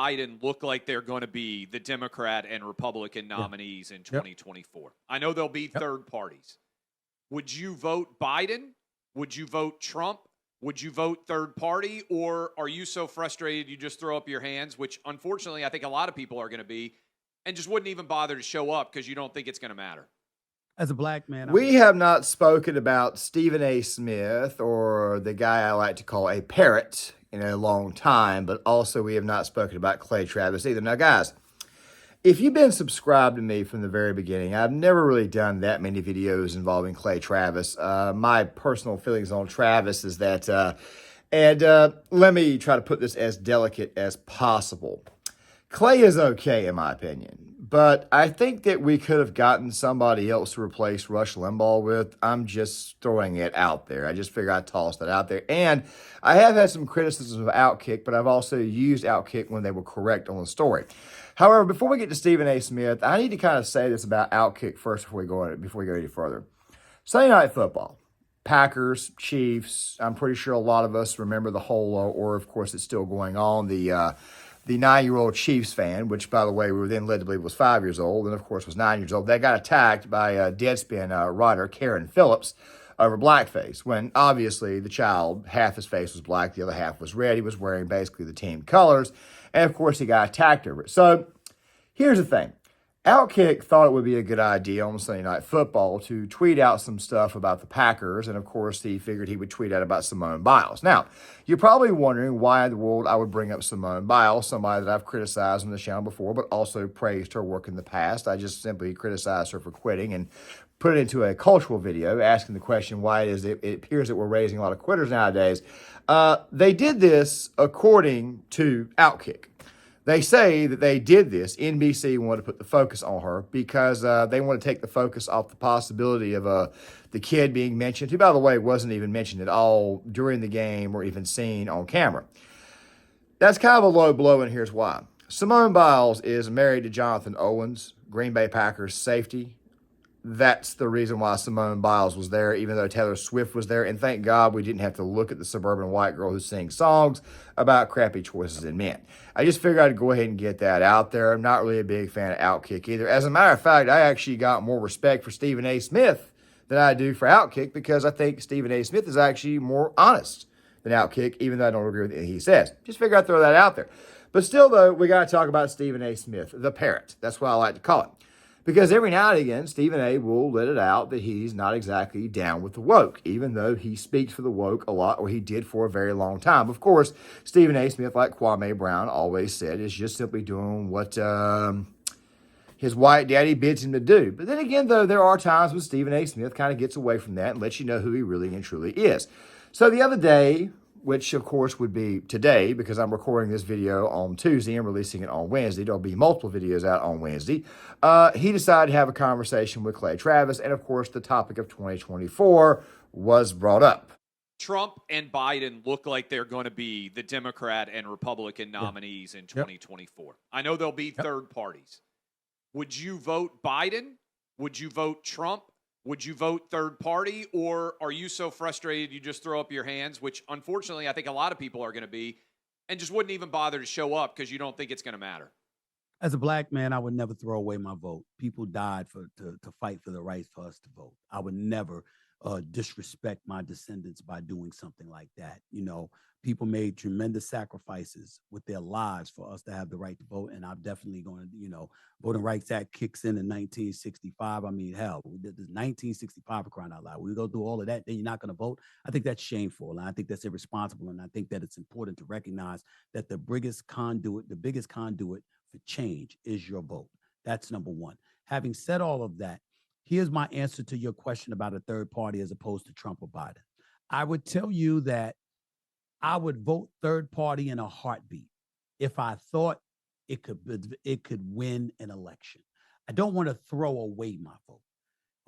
Biden look like they're going to be the Democrat and Republican nominees in 2024? I know there'll be third parties. Would you vote Biden? Would you vote Trump? Would you vote third party? Or are you so frustrated you just throw up your hands, which unfortunately I think a lot of people are going to be, and just wouldn't even bother to show up because you don't think it's going to matter? As a black man, we have not spoken about Stephen A. Smith, or the guy I like to call a parrot, in a long time, but also we have not spoken about Clay Travis either. Now, guys, if you've been subscribed to me from the very beginning, I've never really done that many videos involving Clay Travis. My personal feelings on Travis is that, let me try to put this as delicate as possible. Clay is okay, in my opinion, but I think that we could have gotten somebody else to replace Rush Limbaugh with. I'm just throwing it out there. I just figure I'd toss that out there. And I have had some criticism of Outkick, but I've also used Outkick when they were correct on the story. However, before we get to Stephen A. Smith, I need to kind of say this about Outkick first before we go any further. Sunday Night Football, Packers, Chiefs. I'm pretty sure a lot of us remember the whole, or of course it's still going on, the 9-year-old Chiefs fan, which, by the way, we were then led to believe was 5 years old, and of course was 9 years old. They got attacked by Deadspin writer Karen Phillips over blackface, when obviously the child, half his face was black, the other half was red. He was wearing basically the team colors, and of course he got attacked over it. So here's the thing. Outkick thought it would be a good idea on Sunday Night Football to tweet out some stuff about the Packers, and of course he figured he would tweet out about Simone Biles. Now, you're probably wondering why in the world I would bring up Simone Biles, somebody that I've criticized on the channel before, but also praised her work in the past. I just simply criticized her for quitting and put it into a cultural video asking the question why it appears that we're raising a lot of quitters nowadays. They did this according to Outkick. They say that they did this. NBC wanted to put the focus on her because they want to take the focus off the possibility of the kid being mentioned, who, by the way, wasn't even mentioned at all during the game or even seen on camera. That's kind of a low blow, and here's why. Simone Biles is married to Jonathan Owens, Green Bay Packers safety. That's the reason why Simone Biles was there, even though Taylor Swift was there. And thank God we didn't have to look at the suburban white girl who sings songs about crappy choices in men. I just figured I'd go ahead and get that out there. I'm not really a big fan of Outkick either. As a matter of fact, I actually got more respect for Stephen A. Smith than I do for Outkick, because I think Stephen A. Smith is actually more honest than Outkick, even though I don't agree with anything he says. Just figure I'd throw that out there. But still, though, we got to talk about Stephen A. Smith, the parrot. That's what I like to call it. Because every now and again, Stephen A. will let it out that he's not exactly down with the woke, even though he speaks for the woke a lot, or he did for a very long time. Of course, Stephen A. Smith, like Kwame Brown always said, is just simply doing what his white daddy bids him to do. But then again, though, there are times when Stephen A. Smith kind of gets away from that and lets you know who he really and truly is. So the other day, which of course would be today, because I'm recording this video on Tuesday and releasing it on Wednesday. There'll be multiple videos out on Wednesday. He decided to have a conversation with Clay Travis, and of course the topic of 2024 was brought up. Trump and Biden look like they're going to be the Democrat and Republican nominees in 2024. I know there'll be third parties. Would you vote Biden? Would you vote Trump? Would you vote third party? Or are you so frustrated you just throw up your hands, which unfortunately I think a lot of people are going to be, and just wouldn't even bother to show up because you don't think it's going to matter? as a black man, I would never throw away my vote. People died to fight for the right for us to vote. I would never disrespect my descendants by doing something like that. You know, people made tremendous sacrifices with their lives for us to have the right to vote. And I'm definitely going to, you know, Voting Rights Act kicks in 1965. I mean, hell, this 1965 for crying out loud. We go through all of that, then you're not going to vote. I think that's shameful. And I think that's irresponsible. And I think that it's important to recognize that the biggest conduit for change is your vote. That's number one. Having said all of that, here's my answer to your question about a third party as opposed to Trump or Biden. I would tell you that I would vote third party in a heartbeat if I thought it could win an election. I don't want to throw away my vote,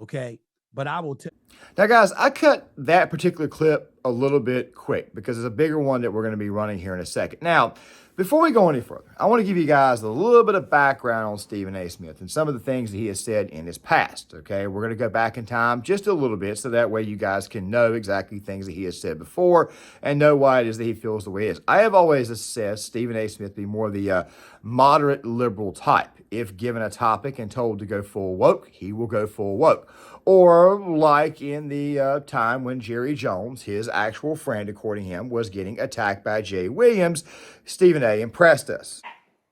okay? But I will tell. Now, guys, I cut that particular clip a little bit quick because it's a bigger one that we're going to be running here in a second. Now, before we go any further, I want to give you guys a little bit of background on Stephen A. Smith and some of the things that he has said in his past, okay? We're going to go back in time just a little bit so that way you guys can know exactly things that he has said before and know why it is that he feels the way he is. I have always assessed Stephen A. Smith to be more the moderate liberal type. If given a topic and told to go full woke, he will go full woke. Or like in the time when Jerry Jones, his actual friend, according to him, was getting attacked by Jay Williams, Stephen A. impressed us.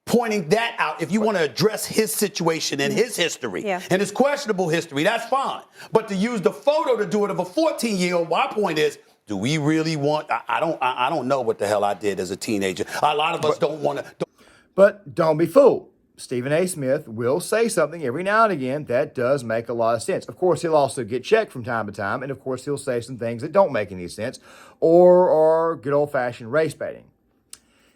Pointing that out, if you want to address his situation and his history and his questionable history, that's fine. But to use the photo to do it of a 14-year-old, my point is, do we really want? I don't know what the hell I did as a teenager. A lot of us don't want to. But don't be fooled. Stephen A. Smith will say something every now and again that does make a lot of sense. Of course, he'll also get checked from time to time, and of course, he'll say some things that don't make any sense or are good old-fashioned race baiting.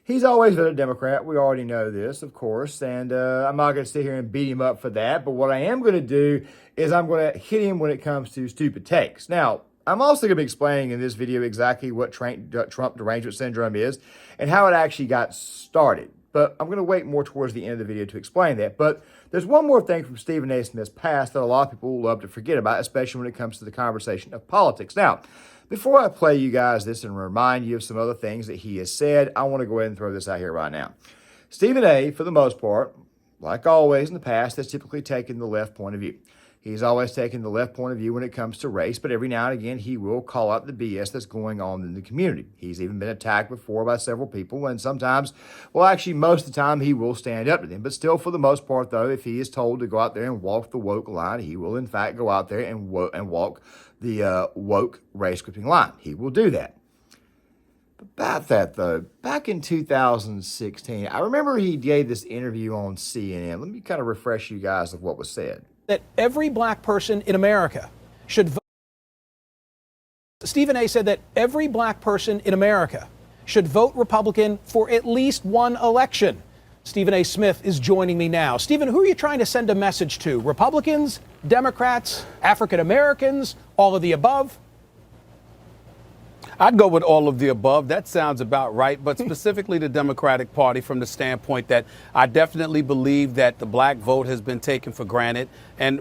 He's always been a Democrat. We already know this, of course, and I'm not going to sit here and beat him up for that, but what I am going to do is I'm going to hit him when it comes to stupid takes. Now, I'm also going to be explaining in this video exactly what Trump derangement syndrome is and how it actually got started. But I'm going to wait more towards the end of the video to explain that. But there's one more thing from Stephen A. Smith's past that a lot of people love to forget about, especially when it comes to the conversation of politics. Now, before I play you guys this and remind you of some other things that he has said, I want to go ahead and throw this out here right now. Stephen A., for the most part, like always in the past, has typically taken the left point of view. He's always taken the left point of view when it comes to race, but every now and again, he will call out the BS that's going on in the community. He's even been attacked before by several people, and sometimes, well, actually, most of the time, he will stand up to them. But still, for the most part, though, if he is told to go out there and walk the woke line, he will, in fact, go out there and walk the woke race-scripting line. He will do that. But about that, though, back in 2016, I remember he gave this interview on CNN. Let me kind of refresh you guys of what was said. That every black person in America should vote. Stephen A. said that every black person in America should vote Republican for at least one election. Stephen A. Smith is joining me now. Stephen, who are you trying to send a message to? Republicans, Democrats, African Americans, all of the above? I'd go with all of the above. That sounds about right. But specifically the Democratic Party, from the standpoint that I definitely believe that the black vote has been taken for granted. And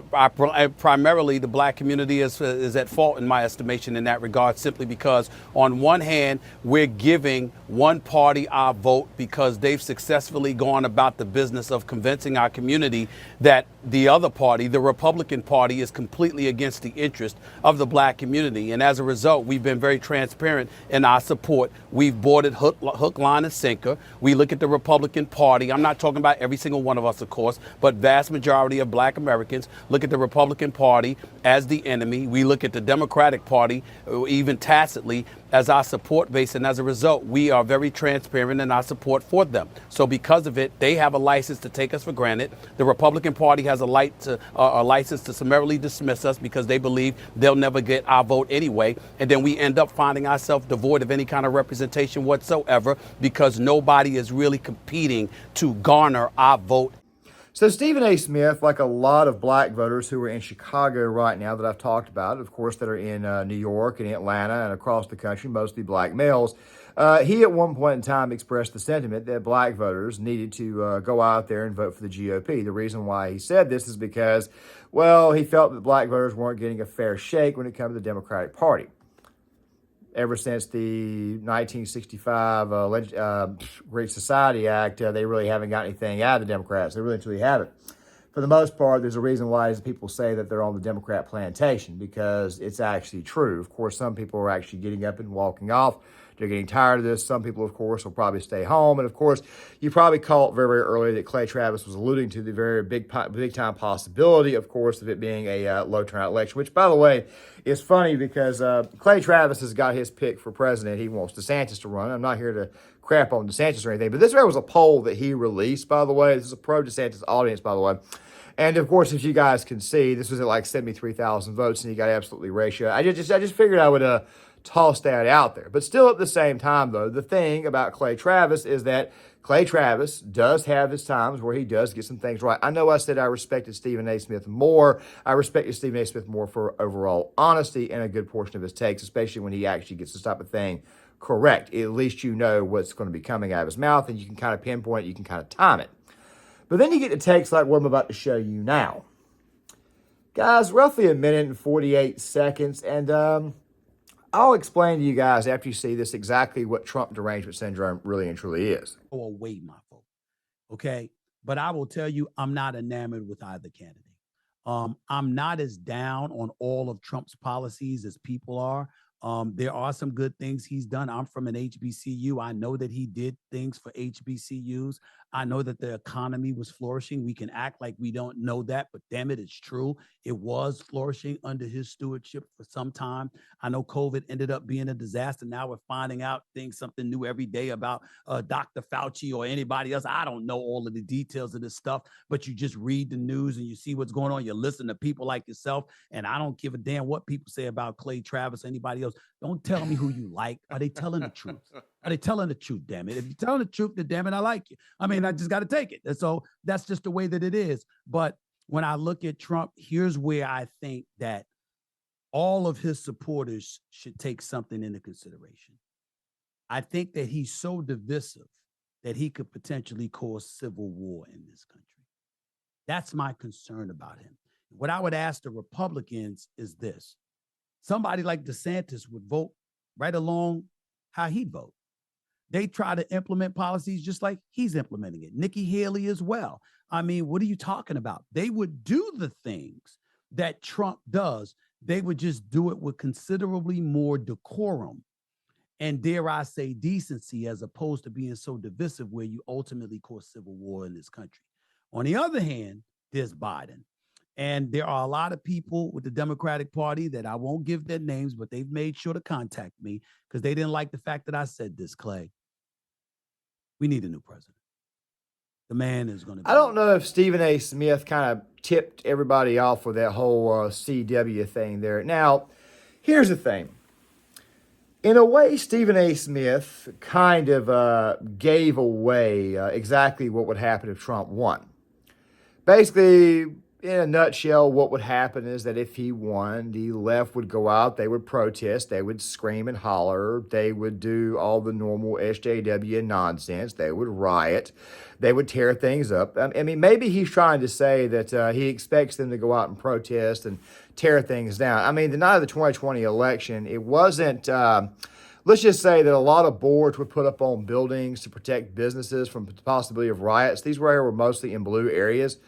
primarily the black community is at fault, in my estimation, in that regard, simply because on one hand, we're giving one party our vote because they've successfully gone about the business of convincing our community that the other party, the Republican Party, is completely against the interest of the black community. And as a result, we've been very transparent in our support. We've boarded hook, line, and sinker. We look at the Republican Party. I'm not talking about every single one of us, of course, but vast majority of black Americans look at the Republican Party as the enemy. We look at the Democratic Party, even tacitly, as our support base. And as a result, we are very transparent in our support for them. So because of it, they have a license to take us for granted. The Republican Party has a license to summarily dismiss us because they believe they'll never get our vote anyway. And then we end up finding ourselves devoid of any kind of representation whatsoever because nobody is really competing to garner our vote. So Stephen A. Smith, like a lot of black voters who are in Chicago right now that I've talked about, of course, that are in New York and Atlanta and across the country, mostly black males, he at one point in time expressed the sentiment that black voters needed to go out there and vote for the GOP. The reason why he said this is because, well, he felt that black voters weren't getting a fair shake when it comes to the Democratic Party. Ever since the 1965 Great Society Act, they really haven't got anything out of the Democrats. They really truly haven't. For the most part, there's a reason why people say that they're on the Democrat plantation, because it's actually true. Of course, some people are actually getting up and walking off. They're getting tired of this. Some people, of course, will probably stay home. And, of course, you probably caught very, very early that Clay Travis was alluding to the very big-time possibility, of course, of it being a low-turnout election, which, by the way, is funny because Clay Travis has got his pick for president. He wants DeSantis to run. I'm not here to crap on DeSantis or anything, but this was a poll that he released, by the way. This is a pro-DeSantis audience, by the way. And, of course, as you guys can see, this was at like 73,000 votes, and he got absolutely ratio. I just figured I would toss that out there. But still at the same time, though, the thing about Clay Travis is that Clay Travis does have his times where he does get some things right. I know I said I respected Stephen A. Smith more. I respected Stephen A. Smith more for overall honesty and a good portion of his takes, especially when he actually gets this type of thing correct. At least you know what's going to be coming out of his mouth, and you can kind of pinpoint it, you can kind of time it. But then you get to takes like what I'm about to show you now. Guys, roughly 1 minute and 48 seconds, and I'll explain to you guys after you see this exactly what Trump derangement syndrome really and truly is. Throw away my vote. Okay. But I will tell you, I'm not enamored with either candidate. I'm not as down on all of Trump's policies as people are. There are some good things he's done. I'm from an HBCU. I know that he did things for HBCUs. I know that the economy was flourishing. We can act like we don't know that, but damn it, it's true. It was flourishing under his stewardship for some time. I know COVID ended up being a disaster. Now we're finding out something new every day about Dr. Fauci or anybody else. I don't know all of the details of this stuff, but you just read the news and you see what's going on. You listen to people like yourself, and I don't give a damn what people say about Clay Travis or anybody else. Don't tell me who you like. Are they telling the truth? Are they telling the truth, damn it? If you're telling the truth, then damn it, I like you. I mean, I just got to take it. And so that's just the way that it is. But when I look at Trump, here's where I think that all of his supporters should take something into consideration. I think that he's so divisive that he could potentially cause civil war in this country. That's my concern about him. What I would ask the Republicans is this. Somebody like DeSantis would vote right along how he'd vote. They try to implement policies just like he's implementing it. Nikki Haley as well. I mean, what are you talking about? They would do the things that Trump does. They would just do it with considerably more decorum and, dare I say, decency, as opposed to being so divisive where you ultimately cause civil war in this country. On the other hand, there's Biden. And there are a lot of people with the Democratic Party that I won't give their names, but they've made sure to contact me because they didn't like the fact that I said this, Clay. We need a new president. The man is going to be. I don't know if Stephen A. Smith kind of tipped everybody off with that whole CW thing there. Now, here's the thing. In a way, Stephen A. Smith kind of gave away exactly what would happen if Trump won. Basically, in a nutshell, what would happen is that if he won, the left would go out, they would protest, they would scream and holler, they would do all the normal SJW nonsense, they would riot, they would tear things up. I mean, maybe he's trying to say that he expects them to go out and protest and tear things down. I mean, the night of the 2020 election, it wasn't... let's just say that a lot of boards were put up on buildings to protect businesses from the possibility of riots. These were mostly in blue areas.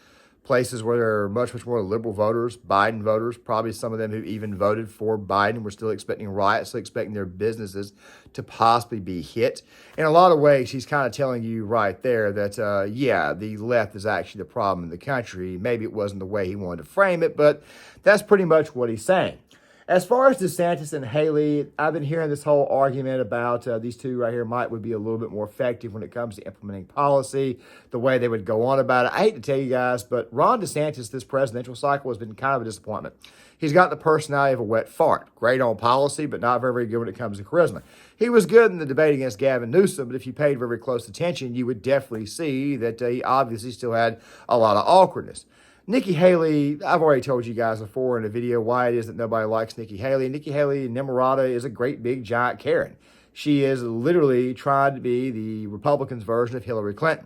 Places where there are much more liberal voters, Biden voters, probably some of them who even voted for Biden were still expecting riots, still expecting their businesses to possibly be hit. In a lot of ways, he's kind of telling you right there that, yeah, the left is actually the problem in the country. Maybe it wasn't the way he wanted to frame it, but that's pretty much what he's saying. As far as DeSantis and Haley, I've been hearing this whole argument about these two right here would be a little bit more effective when it comes to implementing policy, the way they would go on about it. I hate to tell you guys, but Ron DeSantis, this presidential cycle, has been kind of a disappointment. He's got the personality of a wet fart. Great on policy, but not very, very good when it comes to charisma. He was good in the debate against Gavin Newsom, but if you paid very close attention, you would definitely see that he obviously still had a lot of awkwardness. Nikki Haley, I've already told you guys before in a video why it is that nobody likes Nikki Haley. Nikki Haley, Nimrata, is a great big giant Karen. She is literally trying to be the Republicans' version of Hillary Clinton.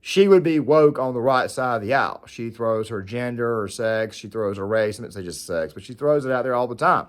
She would be woke on the right side of the aisle. She throws her gender, her sex, she throws her race, I didn't say just sex, but she throws it out there all the time.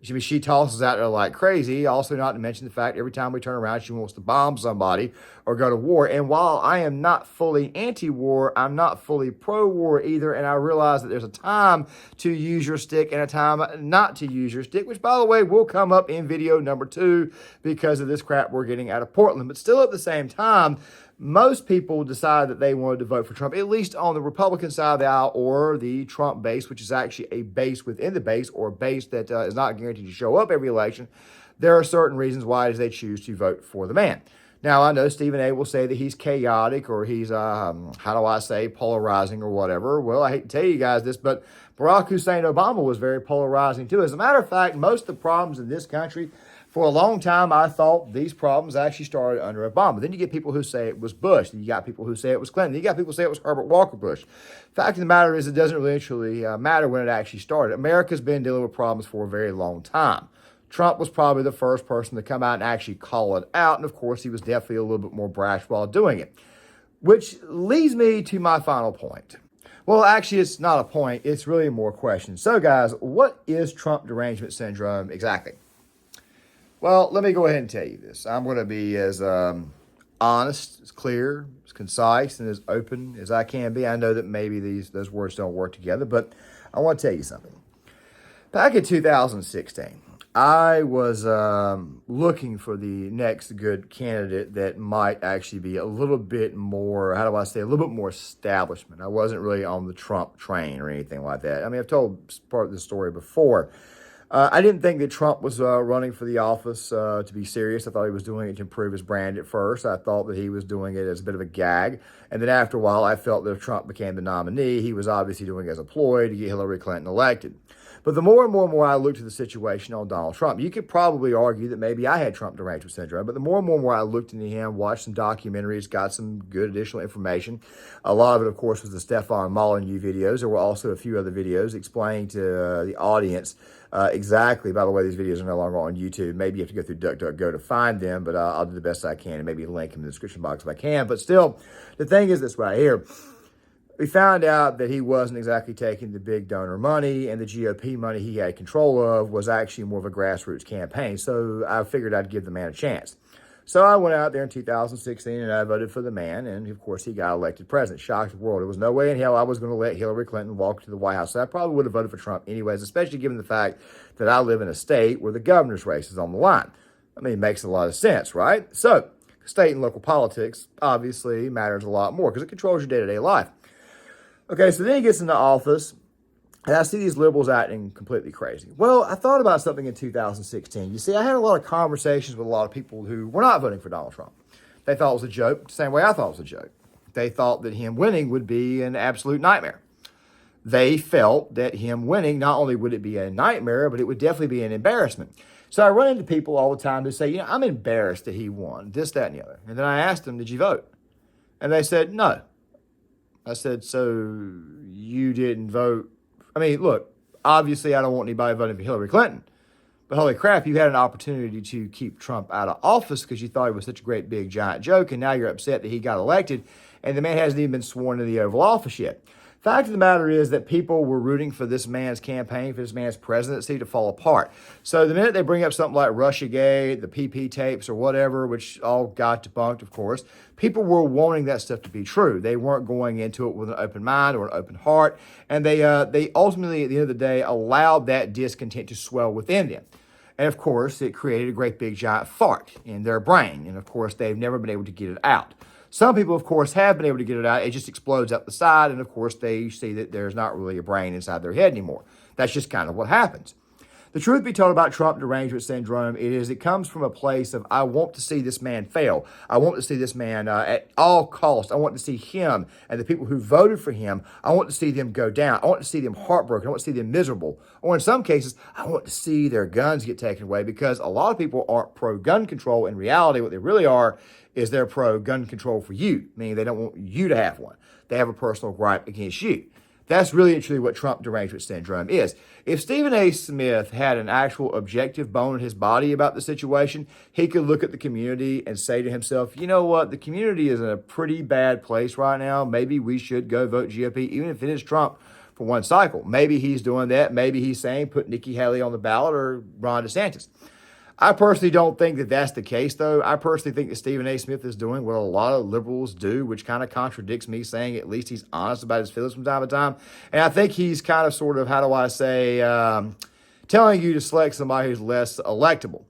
She tosses out there like crazy. Also, not to mention the fact every time we turn around, she wants to bomb somebody or go to war. And while I am not fully anti-war, I'm not fully pro-war either. And I realize that there's a time to use your stick and a time not to use your stick, which, by the way, will come up in video number 2 because of this crap we're getting out of Portland. But still, at the same time, most people decide that they wanted to vote for Trump, at least on the Republican side of the aisle or the Trump base, which is actually a base within the base or a base that is not guaranteed to show up every election. There are certain reasons why they choose to vote for the man. Now, I know Stephen A. will say that he's chaotic or he's, polarizing or whatever. Well, I hate to tell you guys this, but Barack Hussein Obama was very polarizing too. As a matter of fact, most of the problems in this country For a long time, I thought these problems actually started under Obama. Then you get people who say it was Bush. Then you got people who say it was Clinton. Then you got people who say it was Herbert Walker Bush. Fact of the matter is, it doesn't really truly matter when it actually started. America's been dealing with problems for a very long time. Trump was probably the first person to come out and actually call it out. And of course, he was definitely a little bit more brash while doing it. Which leads me to my final point. Well, actually, it's not a point. It's really more a question. So, guys, what is Trump derangement syndrome exactly? Well, let me go ahead and tell you this. I'm going to be as honest, as clear, as concise, and as open as I can be. I know that maybe those words don't work together, but I want to tell you something. Back in 2016, I was looking for the next good candidate that might actually be a little bit more, a little bit more establishment. I wasn't really on the Trump train or anything like that. I mean, I've told part of the story before. I didn't think that Trump was running for the office to be serious. I thought he was doing it to improve his brand at first. I thought that he was doing it as a bit of a gag. And then after a while, I felt that if Trump became the nominee, he was obviously doing it as a ploy to get Hillary Clinton elected. But the more and more I looked at the situation on Donald Trump, you could probably argue that maybe I had Trump derangement syndrome. But the more and more I looked into him, watched some documentaries, got some good additional information. A lot of it, of course, was the Stefan Molyneux videos. There were also a few other videos explaining to the audience exactly. By the way, these videos are no longer on YouTube. Maybe you have to go through DuckDuckGo to find them, but I'll do the best I can and maybe link them in the description box if I can. But still, the thing is this right here. We found out that he wasn't exactly taking the big donor money, and the GOP money he had control of was actually more of a grassroots campaign. So I figured I'd give the man a chance. So I went out there in 2016 and I voted for the man, and of course he got elected president. Shocked the world. There was no way in hell I was going to let Hillary Clinton walk to the White House. So I probably would have voted for Trump anyways, especially given the fact that I live in a state where the governor's race is on the line. I mean, it makes a lot of sense, right? So state and local politics obviously matters a lot more because it controls your day-to-day life. Okay, so then he gets into office, and I see these liberals acting completely crazy. Well, I thought about something in 2016. You see, I had a lot of conversations with a lot of people who were not voting for Donald Trump. They thought it was a joke, the same way I thought it was a joke. They thought that him winning would be an absolute nightmare. They felt that him winning, not only would it be a nightmare, but it would definitely be an embarrassment. So I run into people all the time who say, I'm embarrassed that he won, this, that, and the other. And then I asked them, did you vote? And they said, no. I said, so you didn't vote? I mean, look, obviously I don't want anybody voting for Hillary Clinton. But holy crap, you had an opportunity to keep Trump out of office because you thought he was such a great, big, giant joke, and now you're upset that he got elected, and the man hasn't even been sworn into the Oval Office yet. Fact of the matter is that people were rooting for this man's campaign, for this man's presidency to fall apart. So the minute they bring up something like Russiagate, the PP tapes or whatever, which all got debunked, of course, people were wanting that stuff to be true. They weren't going into it with an open mind or an open heart. And they ultimately, at the end of the day, allowed that discontent to swell within them. And of course, it created a great big giant fart in their brain. And of course, they've never been able to get it out. Some people, of course, have been able to get it out. It just explodes up the side. And of course, they see that there's not really a brain inside their head anymore. That's just kind of what happens. The truth be told about Trump derangement syndrome, it comes from a place of, I want to see this man fail. I want to see this man at all costs. I want to see him and the people who voted for him, I want to see them go down. I want to see them heartbroken. I want to see them miserable. Or in some cases, I want to see their guns get taken away because a lot of people aren't pro-gun control. In reality, what they really are is they're pro-gun control for you, meaning they don't want you to have one. They have a personal gripe against you. That's really and truly what Trump derangement syndrome is. If Stephen A. Smith had an actual objective bone in his body about the situation, he could look at the community and say to himself, you know what, the community is in a pretty bad place right now. Maybe we should go vote GOP, even if it is Trump for one cycle. Maybe he's doing that. Maybe he's saying put Nikki Haley on the ballot or Ron DeSantis. I personally don't think that that's the case, though. I personally think that Stephen A. Smith is doing what a lot of liberals do, which kind of contradicts me saying at least he's honest about his feelings from time to time. And I think he's kind of sort of, how do I say, telling you to select somebody who's less electable.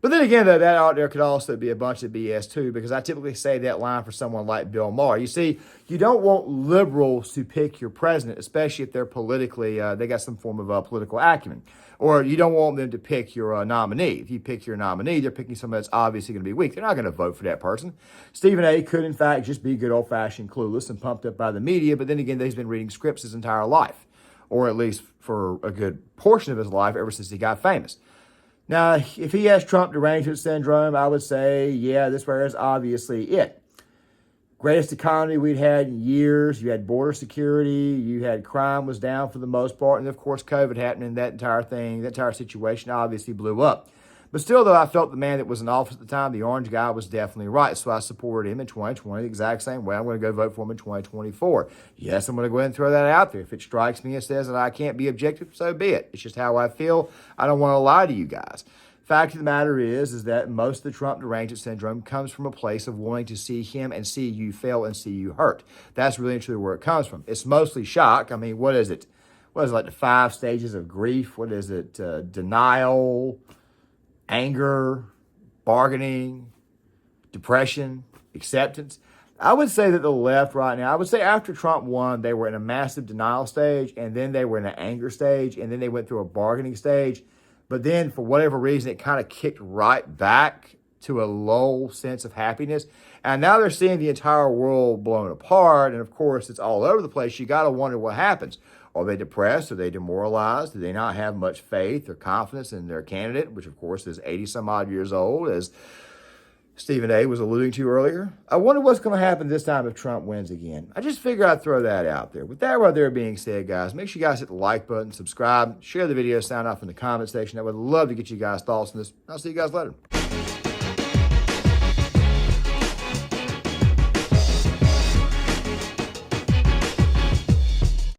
But then again, though, that out there could also be a bunch of BS, too, because I typically say that line for someone like Bill Maher. You see, you don't want liberals to pick your president, especially if they're politically, they got some form of political acumen. Or you don't want them to pick your nominee. If you pick your nominee, they're picking somebody that's obviously going to be weak. They're not going to vote for that person. Stephen A. could, in fact, just be good old-fashioned clueless and pumped up by the media, but then again, he's been reading scripts his entire life, or at least for a good portion of his life ever since he got famous. Now, if he has Trump derangement syndrome, I would say, yeah, this right here is obviously it. Greatest economy we'd had in years. You had border security. You had crime was down for the most part. And, of course, COVID happened, and that entire thing, that entire situation obviously blew up. But still, though, I felt the man that was in office at the time, the orange guy, was definitely right. So I supported him in 2020 the exact same way. I'm going to go vote for him in 2024. Yes, I'm going to go ahead and throw that out there. If it strikes me and says that I can't be objective, so be it. It's just how I feel. I don't want to lie to you guys. Fact of the matter is that most of the Trump derangement syndrome comes from a place of wanting to see him and see you fail and see you hurt. That's really and truly where it comes from. It's mostly shock. I mean, what is it? What is it, like the 5 stages of grief? What is it? Denial, anger, bargaining, depression, acceptance. I would say that the left right now, I would say after Trump won, they were in a massive denial stage, and then they were in an anger stage, and then they went through a bargaining stage. But then, for whatever reason, it kind of kicked right back to a low sense of happiness. And now they're seeing the entire world blown apart. And of course, it's all over the place. You got to wonder what happens. Are they depressed? Are they demoralized? Do they not have much faith or confidence in their candidate, which of course is 80 some odd years old, as Stephen A. was alluding to earlier? I wonder what's going to happen this time if Trump wins again. I just figured I'd throw that out there. With that right there being said, guys, make sure you guys hit the like button, subscribe, share the video, sound off in the comment section. I would love to get you guys' thoughts on this. I'll see you guys later.